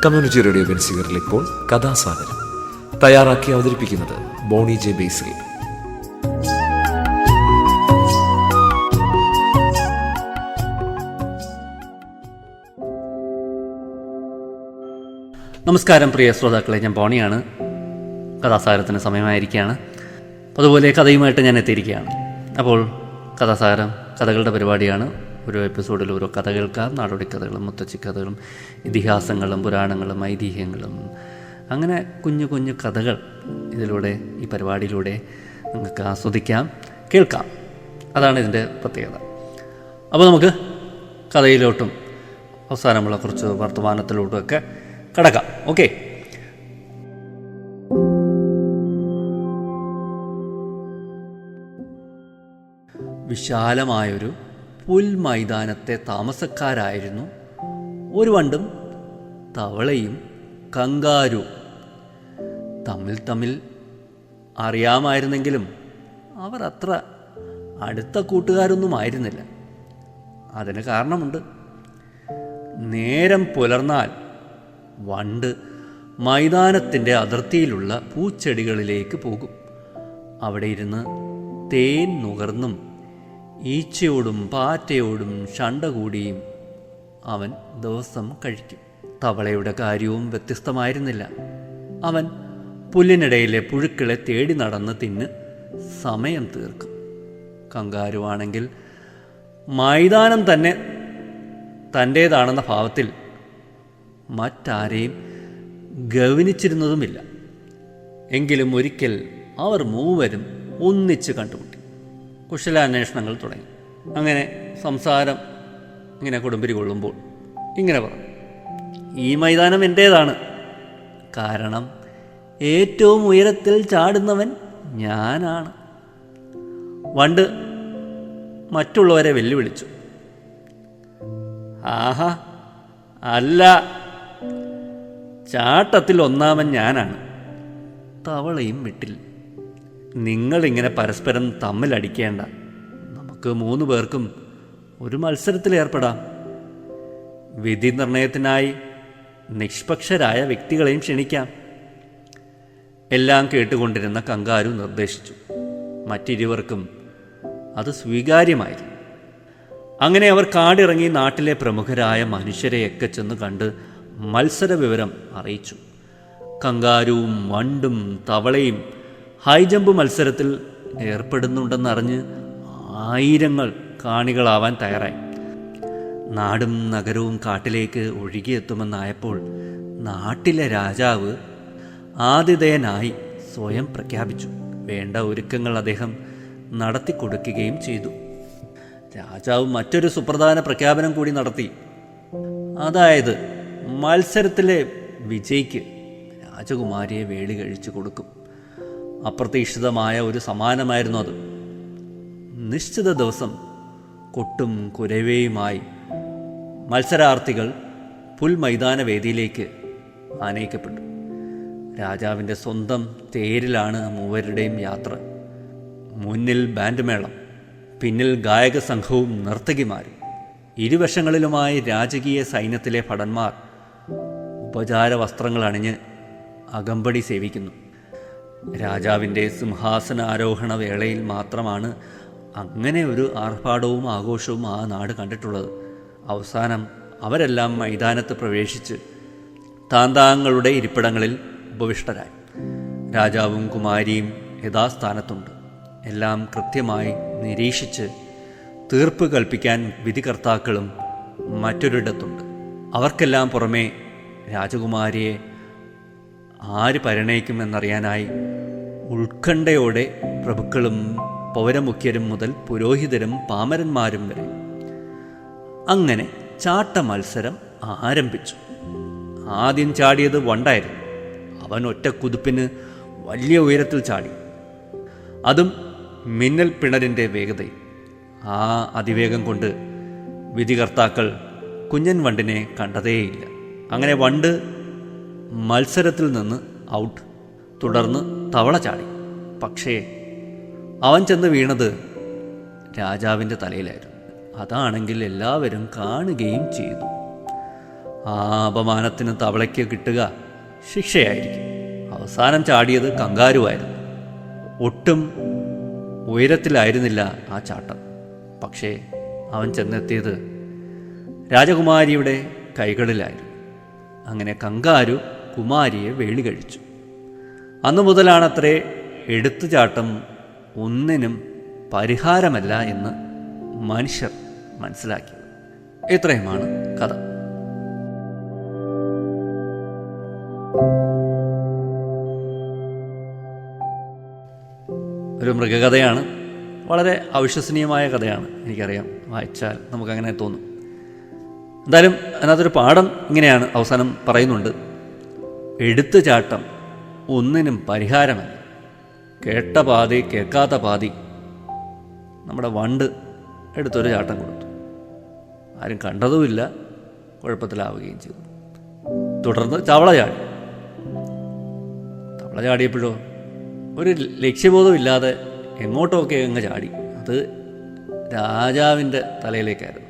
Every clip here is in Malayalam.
കമ്മ്യൂണിറ്റി റേഡിയോ ബെൻസിഗറിൽ ഇപ്പോൾ കഥാസാഗരം തയ്യാറാക്കി അവതരിപ്പിക്കുന്നത് ബോണി ജെ ബേസിൽ. നമസ്കാരം പ്രിയ ശ്രോതാക്കളെ, ഞാൻ ബോണിയാണ്. കഥാസാഗരത്തിന് സമയമായിരിക്കുകയാണ്. അതുപോലെ കഥയുമായിട്ട് ഞാൻ എത്തിയിരിക്കുകയാണ്. അപ്പോൾ കഥാസാഗരം കഥകളുടെ പരിപാടിയാണ്. ഓരോ എപ്പിസോഡിൽ ഓരോ കഥ കേൾക്കാം. നാടോടി കഥകളും മുത്തച്ഛിക്കഥകളും ഇതിഹാസങ്ങളും പുരാണങ്ങളും ഐതിഹ്യങ്ങളും അങ്ങനെ കുഞ്ഞു കുഞ്ഞു കഥകൾ ഇതിലൂടെ, ഈ പരിപാടിയിലൂടെ നിങ്ങൾക്ക് ആസ്വദിക്കാം, കേൾക്കാം. അതാണ് ഇതിൻ്റെ പ്രത്യേകത. അപ്പോൾ നമുക്ക് കഥയിലോട്ടും അവസാനമുള്ള കുറച്ച് വർത്തമാനത്തിലോട്ടും ഒക്കെ കടക്കാം. ഓക്കെ. വിശാലമായൊരു പുൽമൈതാനത്തെ താമസക്കാരായിരുന്നു ഒരു വണ്ടും തവളയും കങ്കാരു. തമ്മിൽ അറിയാമായിരുന്നെങ്കിലും അവർ അത്ര അടുത്ത കൂട്ടുകാരൊന്നും ആയിരുന്നില്ല. അതിന് കാരണമുണ്ട്. നേരം പുലർന്നാൽ വണ്ട് മൈതാനത്തിൻ്റെ അതിർത്തിയിലുള്ള പൂച്ചെടികളിലേക്ക് പോകും. അവിടെ ഇരുന്ന് തേൻ നുകർന്നും ഈച്ചയോടും പാറ്റയോടും ശണ്ട കൂടിയും അവൻ ദിവസം കഴിക്കും. തവളയുടെ കാര്യവും വ്യത്യസ്തമായിരുന്നില്ല. അവൻ പുല്ലിനിടയിലെ പുഴുക്കളെ തേടി നടന്ന് തിന്ന് സമയം തീർക്കും. കങ്കാരുവാണെങ്കിൽ മൈതാനം തന്നെ തൻ്റേതാണെന്ന ഭാവത്തിൽ മറ്റാരെയും ഗവനിച്ചിരുന്നതുമില്ല. എങ്കിലും ഒരിക്കൽ അവർ മൂവരും ഒന്നിച്ച് കണ്ടുമുട്ടി. കുശലാന്വേഷണങ്ങൾ തുടങ്ങി. അങ്ങനെ സംസാരം ഇങ്ങനെ കൊടുമ്പിരി കൊള്ളുമ്പോൾ ഇങ്ങനെ പറഞ്ഞു: ഈ മൈതാനം എൻ്റേതാണ്. കാരണം ഏറ്റവും ഉയരത്തിൽ ചാടുന്നവൻ ഞാനാണ്. വണ്ട് മറ്റുള്ളവരെ വെല്ലുവിളിച്ചു. ആഹാ, അല്ല, ചാട്ടത്തിൽ ഒന്നാമൻ ഞാനാണ്. തവളയും വിട്ടില്ല. നിങ്ങളിങ്ങനെ പരസ്പരം തമ്മിലടിക്കേണ്ട. നമുക്ക് 3 പേർക്കും ഒരു മത്സരത്തിൽ ഏർപ്പെടാം. വിധി നിർണയത്തിനായി നിഷ്പക്ഷരായ വ്യക്തികളെയും ക്ഷണിക്കാം. എല്ലാം കേട്ടുകൊണ്ടിരുന്ന കങ്കാരു നിർദ്ദേശിച്ചു. മറ്റിരുവർക്കും അത് സ്വീകാര്യമായിരുന്നു. അങ്ങനെ അവർ കാടിറങ്ങി നാട്ടിലെ പ്രമുഖരായ മനുഷ്യരെയൊക്കെ ചെന്ന് കണ്ട് മത്സര വിവരം അറിയിച്ചു. കങ്കാരുവും വണ്ടും തവളയും ഹൈജമ്പ് മത്സരത്തിൽ ഏർപ്പെടുന്നുണ്ടെന്നറിഞ്ഞ് ആയിരങ്ങൾ കാണികളാവാൻ തയ്യാറായി. നാടും നഗരവും കാട്ടിലേക്ക് ഒഴുകിയെത്തുമെന്നായപ്പോൾ നാട്ടിലെ രാജാവ് ആതിഥേയനായി സ്വയം പ്രഖ്യാപിച്ചു. വേണ്ട ഒരുക്കങ്ങൾ അദ്ദേഹം നടത്തിക്കൊടുക്കുകയും ചെയ്തു. രാജാവ് മറ്റൊരു സുപ്രധാന പ്രഖ്യാപനം കൂടി നടത്തി. അതായത് മത്സരത്തിലെ വിജയിക്ക് രാജകുമാരിയെ വേളി കഴിച്ചു കൊടുക്കും. അപ്രതീക്ഷിതമായ ഒരു സമ്മാനമായിരുന്നു അത്. നിശ്ചിത ദിവസം കൊട്ടും കുരവയുമായി മത്സരാർത്ഥികൾ പുൽമൈതാന വേദിയിലേക്ക് ആനയിക്കപ്പെട്ടു. രാജാവിൻ്റെ സ്വന്തം തേരിലാണ് മൂവരുടെയും യാത്ര. മുന്നിൽ ബാൻഡ് മേളം, പിന്നിൽ ഗായക സംഘവും നർത്തകിമാരും. ഇരുവശങ്ങളിലുമായി രാജകീയ സൈന്യത്തിലെ ഭടന്മാർ ഉപചാര വസ്ത്രങ്ങൾ അണിഞ്ഞ് അകമ്പടി സേവിക്കുന്നു. രാജാവിൻ്റെ സിംഹാസനാരോഹണ വേളയിൽ മാത്രമാണ് അങ്ങനെ ഒരു ആർഭാടവും ആഘോഷവും ആ നാട് കണ്ടിട്ടുള്ളത്. അവസാനം അവരെല്ലാം മൈതാനത്ത് പ്രവേശിച്ച് താന്താങ്ങളുടെ ഇരിപ്പിടങ്ങളിൽ ഉപവിഷ്ടരായി. രാജാവും കുമാരിയും യഥാസ്ഥാനത്തുണ്ട്. എല്ലാം കൃത്യമായി നിരീക്ഷിച്ച് തീർപ്പ് കൽപ്പിക്കാൻ വിധികർത്താക്കളും മറ്റൊരിടത്തുണ്ട്. അവർക്കെല്ലാം പുറമെ രാജകുമാരിയെ ആര് പരിണയിക്കുമെന്നറിയാനായി ഉത്കണ്ഠയോടെ പ്രഭുക്കളും പൗരമുഖ്യരും മുതൽ പുരോഹിതരും പാമരന്മാരും വരെ. അങ്ങനെ ചാട്ട മത്സരം ആരംഭിച്ചു. ആദ്യം ചാടിയത് വണ്ടായിരുന്നു. അവൻ ഒറ്റ കുതിപ്പിന് വലിയ ഉയരത്തിൽ ചാടി. അതും മിന്നൽ പിണരിൻ്റെ വേഗതയിൽ. ആ അതിവേഗം കൊണ്ട് വിധികർത്താക്കൾ കുഞ്ഞൻ വണ്ടിനെ കണ്ടതേയില്ല. അങ്ങനെ വണ്ട് മത്സരത്തിൽ നിന്ന് ഔട്ട്. തുടർന്ന് തവള ചാടി. പക്ഷേ അവൻ ചെന്ന് വീണത് രാജാവിൻ്റെ തലയിലായിരുന്നു. അതാണെങ്കിൽ എല്ലാവരും കാണുകയും ചെയ്തു. ആ അപമാനത്തിന് തവളയ്ക്ക് കിട്ടുക ശിക്ഷയായിരിക്കും. അവസാനം ചാടിയത് കങ്കാരുവായിരുന്നു. ഒട്ടും ഉയരത്തിലായിരുന്നില്ല ആ ചാട്ടം. പക്ഷേ അവൻ ചെന്നെത്തിയത് രാജകുമാരിയുടെ കൈകളിലായിരുന്നു. അങ്ങനെ കങ്കാരു കുമാരിയെ വേളി കഴിച്ചു. അന്നു മുതലാണത്രേ എടുത്തുചാട്ടം ഒന്നിനും പരിഹാരമല്ല എന്ന് മനുഷ്യർ മനസ്സിലാക്കിയത്. ഇത്രയുമാണ് കഥ. ഒരു മൃഗകഥയാണ്. വളരെ അവിശ്വസനീയമായ കഥയാണ്. എനിക്കറിയാം, വായിച്ചാൽ നമുക്കങ്ങനെ തോന്നും. എന്തായാലും അതിനകത്തൊരു പാഠം ഇങ്ങനെയാണ് അവസാനം പറയുന്നുണ്ട്: എടുത്തുചാട്ടം ഒന്നിനും പരിഹാരമല്ല. കേട്ട പാതി കേൾക്കാത്ത പാതി. നമ്മുടെ വണ്ട് എടുത്തൊരു ചാട്ടം കൊടുത്തു. ആരും കണ്ടതുമില്ല, കുഴപ്പത്തിലാവുകയും ചെയ്തു. തുടർന്ന് തവള ചാടിയപ്പോഴോ ഒരു ലക്ഷ്യബോധമില്ലാതെ എങ്ങോട്ടൊക്കെ അങ്ങ് ചാടി. അത് രാജാവിൻ്റെ തലയിലേക്കായിരുന്നു.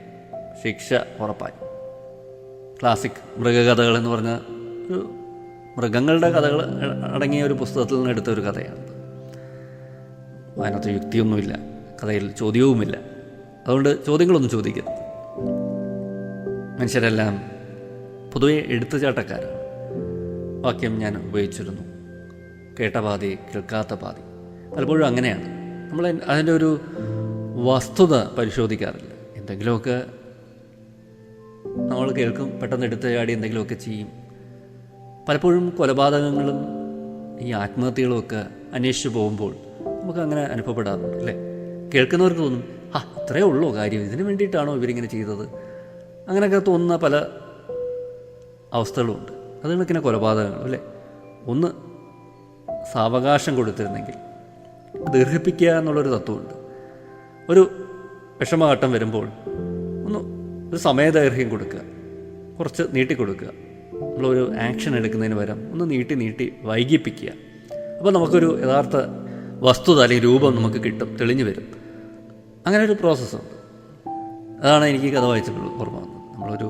ശിക്ഷ ഉറപ്പായി. ക്ലാസിക് മൃഗകഥകൾ എന്ന് പറഞ്ഞ ഒരു മൃഗങ്ങളുടെ കഥകൾ അടങ്ങിയ ഒരു പുസ്തകത്തിൽ നിന്ന് എടുത്ത ഒരു കഥയാണ്. അതിനകത്ത് യുക്തിയൊന്നുമില്ല, കഥയിൽ ചോദ്യവുമില്ല. അതുകൊണ്ട് ചോദ്യങ്ങളൊന്നും ചോദിക്കരുത്. മനുഷ്യരെല്ലാം പൊതുവെ എടുത്തുചാട്ടക്കാരാണ്. വാക്യം ഞാൻ ഉപയോഗിച്ചിരുന്നു: കേട്ട പാതി കേൾക്കാത്ത പാതി. പലപ്പോഴും അങ്ങനെയാണ്. നമ്മൾ അതിൻ്റെ ഒരു വസ്തുത പരിശോധിക്കാറില്ല. എന്തെങ്കിലുമൊക്കെ നമ്മൾ കേൾക്കും, പെട്ടെന്ന് എടുത്ത് ചാടി എന്തെങ്കിലുമൊക്കെ ചെയ്യും. പലപ്പോഴും കൊലപാതകങ്ങളും ഈ ആത്മഹത്യകളുമൊക്കെ അന്വേഷിച്ച് പോകുമ്പോൾ നമുക്ക് അങ്ങനെ അനുഭവപ്പെടാറുണ്ട്, അല്ലേ? കേൾക്കുന്നവർക്ക് തോന്നും, ഇത്രയേ ഉള്ളൂ കാര്യം, ഇതിനു വേണ്ടിയിട്ടാണോ ഇവരിങ്ങനെ ചെയ്തത്? അങ്ങനെയൊക്കെ തോന്നുന്ന പല അവസ്ഥകളുമുണ്ട്. അത് കണക്കിന് കൊലപാതകങ്ങളും, അല്ലേ? ഒന്ന് സാവകാശം കൊടുത്തിരുന്നെങ്കിൽ, ദീർഘിപ്പിക്കുക എന്നുള്ളൊരു തത്വമുണ്ട്. ഒരു വിഷമഘട്ടം വരുമ്പോൾ ഒരു സമയദൈർഘ്യം കൊടുക്കുക, കുറച്ച് നീട്ടിക്കൊടുക്കുക. നമ്മളൊരു ആക്ഷൻ എടുക്കുന്നതിന് പകരം ഒന്ന് നീട്ടി വൈകിപ്പിക്കുക. അപ്പോൾ നമുക്കൊരു യഥാർത്ഥ വസ്തുത അല്ലെങ്കിൽ രൂപം നമുക്ക് കിട്ടും, തെളിഞ്ഞു വരും. അങ്ങനെ ഒരു പ്രോസസ്സുണ്ട്. അതാണ് എനിക്ക് കഥ വായിച്ചപ്പോൾ ഓർമ്മ വന്നത്. നമ്മളൊരു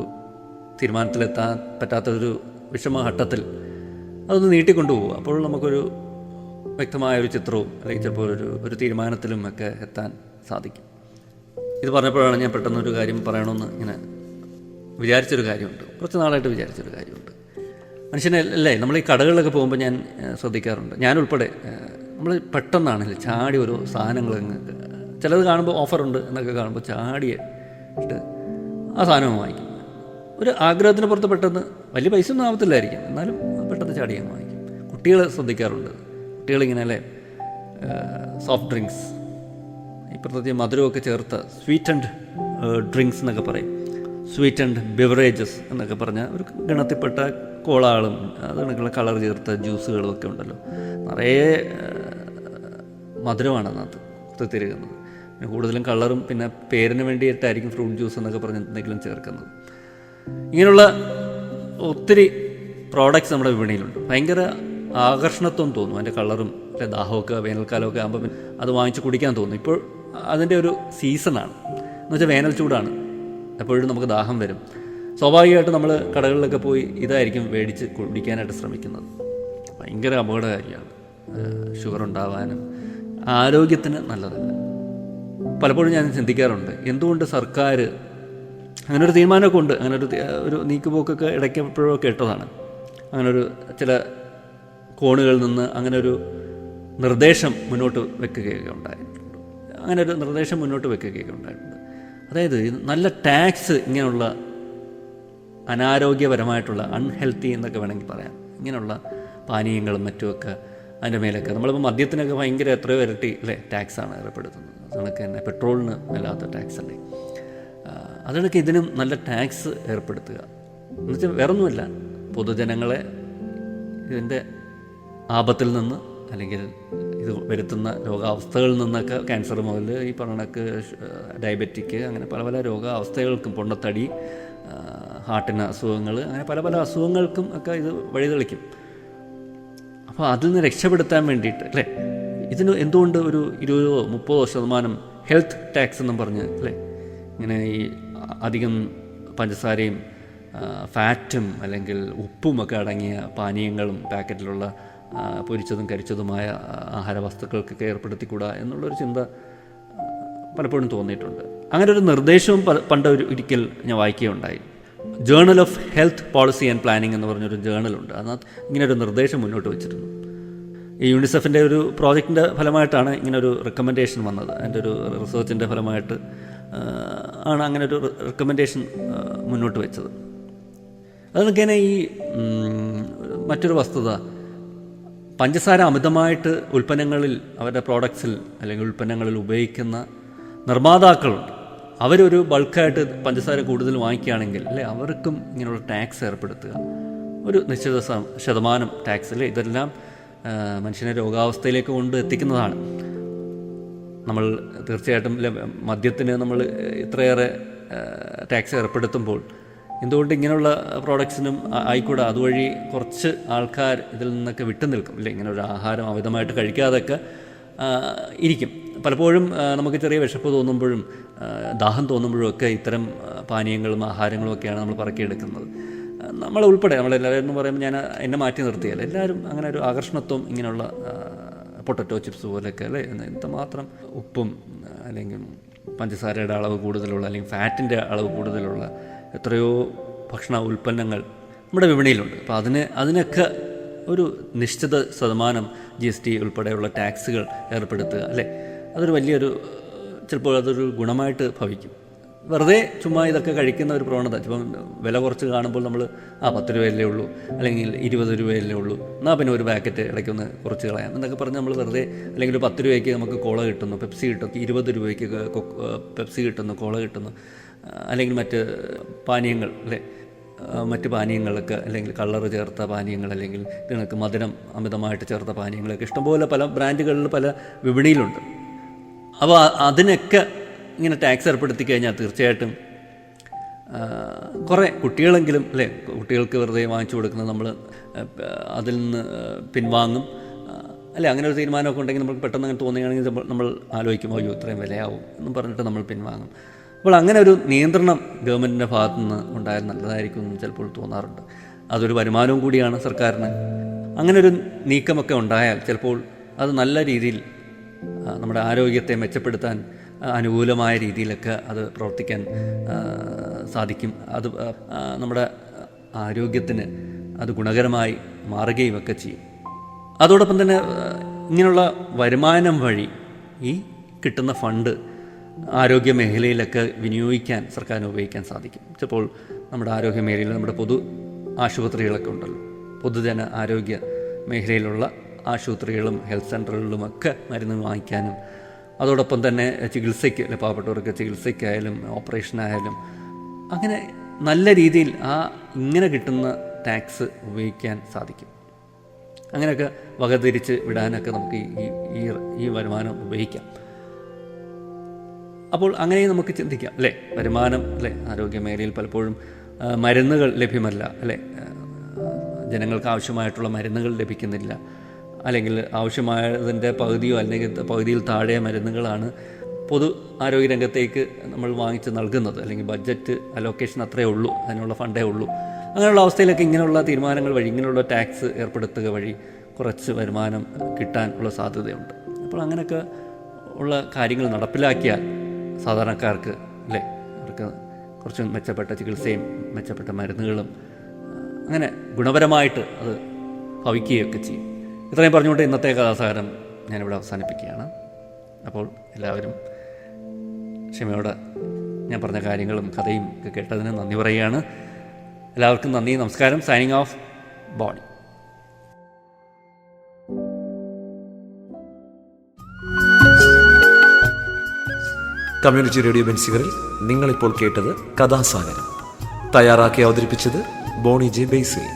തീരുമാനത്തിലെത്താൻ പറ്റാത്തൊരു വിഷമഘട്ടത്തിൽ അതൊന്ന് നീട്ടിക്കൊണ്ടുപോകുക. അപ്പോൾ നമുക്കൊരു വ്യക്തമായൊരു ചിത്രവും അല്ലെങ്കിൽ ചിലപ്പോൾ ഒരു തീരുമാനത്തിലും ഒക്കെ എത്താൻ സാധിക്കും. ഇത് പറഞ്ഞപ്പോഴാണ് ഞാൻ പെട്ടെന്നൊരു കാര്യം പറയണമെന്ന് ഇങ്ങനെ വിചാരിച്ചൊരു കാര്യമുണ്ട്. കുറച്ച് നാളായിട്ട് വിചാരിച്ചൊരു കാര്യമുണ്ട്. മനുഷ്യനല്ലേ, നമ്മൾ ഈ കടകളിലൊക്കെ പോകുമ്പോൾ ഞാൻ ശ്രദ്ധിക്കാറുണ്ട്, ഞാനുൾപ്പെടെ, നമ്മൾ പെട്ടെന്നാണല്ലേ ചാടി ഓരോ സാധനങ്ങൾ, ചിലത് കാണുമ്പോൾ ഓഫറുണ്ട് എന്നൊക്കെ കാണുമ്പോൾ ചാടിയിട്ട് ആ സാധനം വാങ്ങിക്കും. ഒരു ആഗ്രഹത്തിന് പുറത്ത് പെട്ടെന്ന് വലിയ പൈസ ഒന്നും ആവത്തില്ലായിരിക്കും, എന്നാലും പെട്ടെന്ന് ചാടി ഞാൻ വാങ്ങിക്കും. കുട്ടികൾ ശ്രദ്ധിക്കാറുണ്ട്. കുട്ടികളിങ്ങനെ അല്ലേ സോഫ്റ്റ് ഡ്രിങ്ക്സ്, ഈ പ്രത്യേക മധുരമൊക്കെ ചേർത്ത സ്വീറ്റൻഡ് ഡ്രിങ്ക്സ് എന്നൊക്കെ പറയും, സ്വീറ്റൻഡ് ബിവറേജസ് എന്നൊക്കെ പറഞ്ഞാൽ ഒരു ഗണത്തിൽപ്പെട്ട കോളകളും അതുകണക്കുള്ള കളർ ചേർത്ത ജ്യൂസുകളും ഒക്കെ ഉണ്ടല്ലോ. നിറയെ മധുരമാണ് അതിനകത്ത് കുത്തിത്തിരിക്കുന്നത്. പിന്നെ കൂടുതലും കളറും പിന്നെ പേരിന് വേണ്ടിയിട്ടായിരിക്കും ഫ്രൂട്ട് ജ്യൂസ് എന്നൊക്കെ പറഞ്ഞ് എന്തെങ്കിലും ചേർക്കുന്നത്. ഇങ്ങനെയുള്ള ഒത്തിരി പ്രോഡക്റ്റ്സ് നമ്മുടെ വിപണിയിലുണ്ട്. ഭയങ്കര ആകർഷണത്വം തോന്നും അതിൻ്റെ കളറും. അല്ലെ, ദാഹമൊക്കെ വേനൽക്കാലമൊക്കെ ആകുമ്പോൾ പിന്നെ അത് വാങ്ങിച്ച് കുടിക്കാൻ തോന്നും. ഇപ്പോൾ അതിൻ്റെ ഒരു സീസണാണ്. എന്ന് വെച്ചാൽ വേനൽ ചൂടാണ്, എപ്പോഴും നമുക്ക് ദാഹം വരും. സ്വാഭാവികമായിട്ട് നമ്മൾ കടകളിലൊക്കെ പോയി ഇതായിരിക്കും മേടിച്ച് കുടിക്കാനായിട്ട് ശ്രമിക്കുന്നത്. ഭയങ്കര അപകടകാരിയാണ്. ഷുഗർ ഉണ്ടാവാനും ആരോഗ്യത്തിന് നല്ലതല്ല. പലപ്പോഴും ഞാൻ ചിന്തിക്കാറുണ്ട്, എന്തുകൊണ്ട് സർക്കാർ അങ്ങനൊരു തീരുമാനമൊക്കെ ഉണ്ട്. അങ്ങനെ ഒരു നീക്കുപോക്കൊക്കെ ഇടയ്ക്ക് എപ്പോഴോ കേട്ടതാണ്. അങ്ങനൊരു ചില കോണുകളിൽ നിന്ന് അങ്ങനെ ഒരു നിർദ്ദേശം മുന്നോട്ട് വെക്കുകയൊക്കെ ഉണ്ടായിട്ടുണ്ട്. അങ്ങനെ ഒരു നിർദ്ദേശം മുന്നോട്ട് വെക്കുകയൊക്കെ ഉണ്ടായിട്ടുണ്ട്. അതായത് നല്ല ടാക്സ് ഇങ്ങനെയുള്ള അനാരോഗ്യപരമായിട്ടുള്ള അൺഹെൽത്തി എന്നൊക്കെ വേണമെങ്കിൽ പറയാം, ഇങ്ങനെയുള്ള പാനീയങ്ങളും മറ്റുമൊക്കെ അതിൻ്റെ മേലൊക്കെ. നമ്മളിപ്പോൾ മദ്യത്തിനൊക്കെ ഭയങ്കര എത്രയോ ഇരട്ടി അല്ലേ ടാക്സാണ് ഏർപ്പെടുത്തുന്നത്. അതൊക്കെ തന്നെ പെട്രോളിന് വല്ലാത്ത ടാക്സ് അല്ലേ. അതിനൊക്കെ ഇതിനും നല്ല ടാക്സ് ഏർപ്പെടുത്തുക എന്നുവെച്ചാൽ വേറൊന്നുമില്ല, പൊതുജനങ്ങളെ ഇതിൻ്റെ ആപത്തിൽ നിന്ന് അല്ലെങ്കിൽ ഇത് വരുത്തുന്ന രോഗാവസ്ഥകളിൽ നിന്നൊക്കെ, ക്യാൻസർ മുതൽ ഈ പറഞ്ഞക്ക് ഡയബറ്റിക്, അങ്ങനെ പല പല രോഗാവസ്ഥകൾക്കും, പൊണ്ണത്തടി, ഹാർട്ടിന് അസുഖങ്ങൾ, അങ്ങനെ പല പല അസുഖങ്ങൾക്കും ഒക്കെ ഇത് വഴിതെളിക്കും. അപ്പോൾ അതിൽ നിന്ന് രക്ഷപ്പെടുത്താൻ വേണ്ടിയിട്ട് അല്ലേ, ഇതിന് എന്തുകൊണ്ട് ഒരു 20-30% ഹെൽത്ത് ടാക്സ് എന്നും പറഞ്ഞ് അല്ലേ, ഇങ്ങനെ ഈ അധികം പഞ്ചസാരയും ഫാറ്റും അല്ലെങ്കിൽ ഉപ്പുമൊക്കെ അടങ്ങിയ പാനീയങ്ങളും പാക്കറ്റിലുള്ള പൊരിച്ചതും കരിച്ചതുമായ ആഹാര വസ്തുക്കൾക്കൊക്കെ ഏർപ്പെടുത്തിക്കൂടാ എന്നുള്ളൊരു ചിന്ത പലപ്പോഴും തോന്നിയിട്ടുണ്ട്. അങ്ങനെ ഒരു നിർദ്ദേശവും പണ്ട് ഒരിക്കൽ ഞാൻ വായിക്കുകയുണ്ടായി. Journal of health policy and planning എന്ന് പറഞ്ഞൊരു ജേർണലുണ്ട്. അതിനകത്ത് ഇങ്ങനൊരു നിർദ്ദേശം മുന്നോട്ട് വെച്ചിരുന്നു. ഈ യൂണിസെഫിൻ്റെ ഒരു പ്രോജക്റ്റിൻ്റെ ഫലമായിട്ടാണ് ഇങ്ങനൊരു റെക്കമെൻഡേഷൻ വന്നത്. അതിൻ്റെ ഒരു റിസർച്ചിൻ്റെ ഫലമായിട്ട് ആണ് അങ്ങനെ ഒരു റെക്കമെൻഡേഷൻ മുന്നോട്ട് വെച്ചത്. അതൊക്കെ ഈ മറ്റൊരു വസ്തുത, പഞ്ചസാര അമിതമായിട്ട് ഉൽപ്പന്നങ്ങളിൽ, അവരുടെ പ്രോഡക്ട്സിൽ അല്ലെങ്കിൽ ഉൽപ്പന്നങ്ങളിൽ ഉപയോഗിക്കുന്ന നിർമ്മാതാക്കളുണ്ട്. അവരൊരു ബൾക്കായിട്ട് പഞ്ചസാര കൂടുതൽ വാങ്ങിക്കുകയാണെങ്കിൽ അല്ലേ, അവർക്കും ഇങ്ങനെയുള്ള ടാക്സ് ഏർപ്പെടുത്തുക, ഒരു നിശ്ചിത ശതമാനം ടാക്സ് അല്ലേ, ഇതെല്ലാം മനുഷ്യനെ രോഗാവസ്ഥയിലേക്ക് കൊണ്ട് എത്തിക്കുന്നതാണ്. നമ്മൾ തീർച്ചയായിട്ടും മദ്യത്തിന് നമ്മൾ ഇത്രയേറെ ടാക്സ് ഏർപ്പെടുത്തുമ്പോൾ എന്തുകൊണ്ട് ഇങ്ങനെയുള്ള പ്രോഡക്ട്സിനും ആയിക്കൂടെ? അതുവഴി കുറച്ച് ആൾക്കാർ ഇതിൽ നിന്നൊക്കെ വിട്ടു നിൽക്കും അല്ലേ, ഇങ്ങനെ ഒരു ആഹാരം അമിതമായിട്ട് കഴിക്കാതൊക്കെ ഇരിക്കും. പലപ്പോഴും നമുക്ക് ചെറിയ വിശപ്പ് തോന്നുമ്പോഴും ദാഹം തോന്നുമ്പോഴും ഒക്കെ ഇത്തരം പാനീയങ്ങളും ആഹാരങ്ങളും ഒക്കെയാണ് നമ്മൾ പറക്കിയെടുക്കുന്നത്. നമ്മളുൾപ്പെടെ, നമ്മളെല്ലാവരും എന്ന് പറയുമ്പോൾ ഞാൻ എന്നെ മാറ്റി നിർത്തിയാൽ എല്ലാവരും അങ്ങനെ ഒരു ആകർഷണത്വം ഇങ്ങനെയുള്ള പൊട്ടറ്റോ ചിപ്സ് പോലെയൊക്കെ അല്ലേ, എന്തുമാത്രം ഉപ്പും അല്ലെങ്കിൽ പഞ്ചസാരയുടെ അളവ് കൂടുതലുള്ള അല്ലെങ്കിൽ ഫാറ്റിൻ്റെ അളവ് കൂടുതലുള്ള എത്രയോ ഭക്ഷണ ഉൽപ്പന്നങ്ങൾ നമ്മുടെ വിപണിയിലുണ്ട്. അപ്പോൾ അതിനൊക്കെ ഒരു നിശ്ചിത ശതമാനം GST ഉൾപ്പെടെയുള്ള ടാക്സുകൾ ഏർപ്പെടുത്തുക അല്ലേ, അതൊരു വലിയൊരു, ചിലപ്പോൾ അതൊരു ഗുണമായിട്ട് ഭവിക്കും. വെറുതെ ചുമ്മാ ഇതൊക്കെ കഴിക്കുന്ന ഒരു പ്രവണത, ഇപ്പം വില കുറച്ച് കാണുമ്പോൾ നമ്മൾ 10 രൂപയല്ലേ ഉള്ളൂ അല്ലെങ്കിൽ 20 രൂപയല്ലേ ഉള്ളൂ, എന്നാൽ പിന്നെ ഒരു പാക്കറ്റ് ഇടയ്ക്കൊന്ന് കുറച്ച് കളയാം എന്നൊക്കെ പറഞ്ഞ് നമ്മൾ വെറുതെ, അല്ലെങ്കിൽ 10 രൂപയ്ക്ക് നമുക്ക് കോള കിട്ടുന്നു, പെപ്സി കിട്ടും, 20 രൂപയ്ക്ക് പെപ്സി കിട്ടുന്നു, കോള കിട്ടുന്നു, അല്ലെങ്കിൽ മറ്റ് പാനീയങ്ങൾ അല്ലേ, മറ്റ് പാനീയങ്ങളൊക്കെ അല്ലെങ്കിൽ കളറ് ചേർത്ത പാനീയങ്ങൾ അല്ലെങ്കിൽ ഇതിനൊക്കെ മധുരം അമിതമായിട്ട് ചേർത്ത പാനീയങ്ങളൊക്കെ ഇഷ്ടംപോലെ പല ബ്രാൻഡുകളിൽ പല വിപണിയിലുണ്ട്. അപ്പോൾ അതിനൊക്കെ ഇങ്ങനെ ടാക്സ് ഏർപ്പെടുത്തി കഴിഞ്ഞാൽ തീർച്ചയായിട്ടും കുറേ കുട്ടികളെങ്കിലും അല്ലേ, കുട്ടികൾക്ക് വെറുതെ വാങ്ങിച്ചു കൊടുക്കുന്നത് നമ്മൾ അതിൽ നിന്ന് പിൻവാങ്ങും അല്ലേ. അങ്ങനെ ഒരു തീരുമാനമൊക്കെ ഉണ്ടെങ്കിൽ നമുക്ക് പെട്ടെന്ന് അങ്ങനെ തോന്നുകയാണെങ്കിൽ നമ്മൾ ആലോചിക്കും, അയ്യോ ഇത്രയും വിലയാവും എന്നും പറഞ്ഞിട്ട് നമ്മൾ പിൻവാങ്ങും. അപ്പോൾ അങ്ങനെ ഒരു നിയന്ത്രണം ഗവൺമെൻറ്റിൻ്റെ ഭാഗത്തു നിന്ന് ഉണ്ടായാൽ നല്ലതായിരിക്കും എന്ന് ചിലപ്പോൾ തോന്നാറുണ്ട്. അതൊരു വരുമാനവും കൂടിയാണ് സർക്കാരിന്. അങ്ങനെ ഒരു നീക്കമൊക്കെ ഉണ്ടായാൽ ചിലപ്പോൾ അത് നല്ല രീതിയിൽ നമ്മുടെ ആരോഗ്യത്തെ മെച്ചപ്പെടുത്താൻ അനുകൂലമായ രീതിയിലൊക്കെ അത് പ്രവർത്തിക്കാൻ സാധിക്കും. അത് നമ്മുടെ ആരോഗ്യത്തിന് അത് ഗുണകരമായി മാറുകയും ഒക്കെ ചെയ്യും. അതോടൊപ്പം തന്നെ ഇങ്ങനെയുള്ള വരുമാനം വഴി ഈ കിട്ടുന്ന ഫണ്ട് ആരോഗ്യ മേഖലയിലൊക്കെ വിനിയോഗിക്കാൻ സർക്കാരിന് ഉപയോഗിക്കാൻ സാധിക്കും. ചിലപ്പോൾ നമ്മുടെ ആരോഗ്യ മേഖലയിൽ നമ്മുടെ പൊതു ആശുപത്രികളൊക്കെ ഉണ്ടല്ലോ, പൊതുജന ആരോഗ്യ മേഖലയിലുള്ള ആശുപത്രികളും ഹെൽത്ത് സെൻ്ററുകളിലുമൊക്കെ മരുന്ന് വാങ്ങിക്കാനും അതോടൊപ്പം തന്നെ ചികിത്സയ്ക്ക് പാവപ്പെട്ടവർക്ക് ചികിത്സയ്ക്കായാലും ഓപ്പറേഷനായാലും അങ്ങനെ നല്ല രീതിയിൽ ഇങ്ങനെ കിട്ടുന്ന ടാക്സ് ഉപയോഗിക്കാൻ സാധിക്കും. അങ്ങനെയൊക്കെ വകതിരിച്ച് വിടാനൊക്കെ നമുക്ക് ഈ വരുമാനം ഉപയോഗിക്കാം. അപ്പോൾ അങ്ങനെ നമുക്ക് ചിന്തിക്കാം അല്ലേ, വരുമാനം അല്ലേ, ആരോഗ്യ മേഖലയിൽ പലപ്പോഴും മരുന്നുകൾ ലഭ്യമല്ല അല്ലേ, ജനങ്ങൾക്ക് ആവശ്യമായിട്ടുള്ള മരുന്നുകൾ ലഭിക്കുന്നില്ല, അല്ലെങ്കിൽ ആവശ്യമായതിൻ്റെ പകുതിയോ അല്ലെങ്കിൽ പകുതിയിൽ താഴെ മരുന്നുകളാണ് പൊതു ആരോഗ്യരംഗത്തേക്ക് നമ്മൾ വാങ്ങിച്ച് നൽകുന്നത്, അല്ലെങ്കിൽ ബഡ്ജറ്റ് അലോക്കേഷൻ അത്രയേ ഉള്ളൂ, അതിനുള്ള ഫണ്ടേ ഉള്ളൂ. അങ്ങനെയുള്ള അവസ്ഥയിലൊക്കെ ഇങ്ങനെയുള്ള തീരുമാനങ്ങൾ വഴി, ഇങ്ങനെയുള്ള ടാക്സ് ഏർപ്പെടുത്തുക വഴി കുറച്ച് വരുമാനം കിട്ടാൻ ഉള്ള സാധ്യതയുണ്ട്. അപ്പോൾ അങ്ങനെയൊക്കെ ഉള്ള കാര്യങ്ങൾ നടപ്പിലാക്കിയാൽ സാധാരണക്കാർക്ക് അല്ലേ, അവർക്ക് കുറച്ച് മെച്ചപ്പെട്ട ചികിത്സയും മെച്ചപ്പെട്ട മരുന്നുകളും അങ്ങനെ ഗുണപരമായിട്ട് അത് ഭവിക്കുകയൊക്കെ ചെയ്യും. ഇത്രയും പറഞ്ഞുകൊണ്ട് ഇന്നത്തെ കഥാസാഗരം ഞാനിവിടെ അവസാനിപ്പിക്കുകയാണ്. അപ്പോൾ എല്ലാവരും ക്ഷമയോടെ ഞാൻ പറഞ്ഞ കാര്യങ്ങളും കഥയും ഒക്കെ കേട്ടതിന് നന്ദി പറയുകയാണ്. എല്ലാവർക്കും നന്ദി, നമസ്കാരം. Signing off, Boney. Community radio ബെൻസിഗറിൽ നിങ്ങളിപ്പോൾ കേട്ടത് കഥാസാഗരം. തയ്യാറാക്കി അവതരിപ്പിച്ചത് ബോണി ജെ ബേസിൽ.